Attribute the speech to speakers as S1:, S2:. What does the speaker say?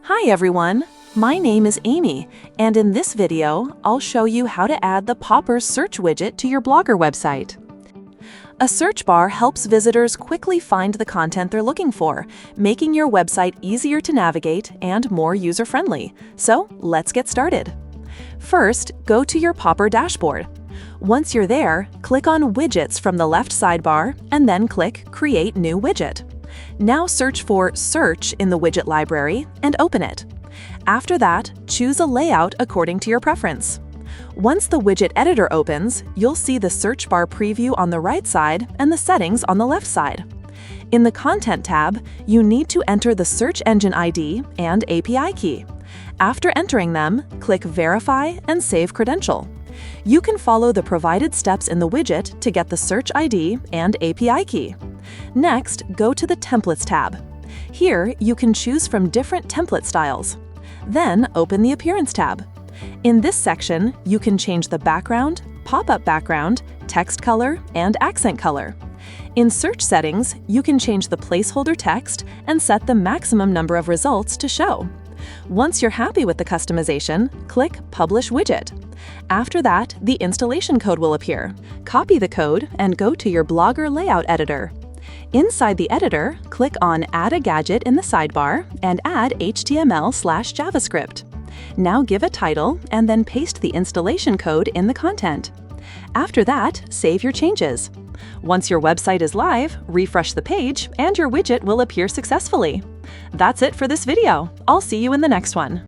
S1: Hi everyone, my name is Amy, and in this video, I'll show you how to add the Popper search widget to your Blogger website. A search bar helps visitors quickly find the content they're looking for, making your website easier to navigate and more user-friendly. So let's get started. First, go to your Popper dashboard. Once you're there, click on Widgets from the left sidebar and then click Create New Widget. Now search for Search in the widget library and open it. After that, choose a layout according to your preference. Once the widget editor opens, you'll see the search bar preview on the right side and the settings on the left side. In the Content tab, you need to enter the search engine ID and API key. After entering them, click Verify and Save Credential. You can follow the provided steps in the widget to get the search ID and API key. Next, go to the Templates tab. Here, you can choose from different template styles. Then, open the Appearance tab. In this section, you can change the background, pop-up background, text color, and accent color. In Search Settings, you can change the placeholder text and set the maximum number of results to show. Once you're happy with the customization, click Publish Widget. After that, the installation code will appear. Copy the code and go to your Blogger layout editor. Inside the editor, click on Add a Gadget in the sidebar and add HTML/JavaScript. Now give a title and then paste the installation code in the content. After that, save your changes. Once your website is live, refresh the page and your widget will appear successfully. That's it for this video. I'll see you in the next one.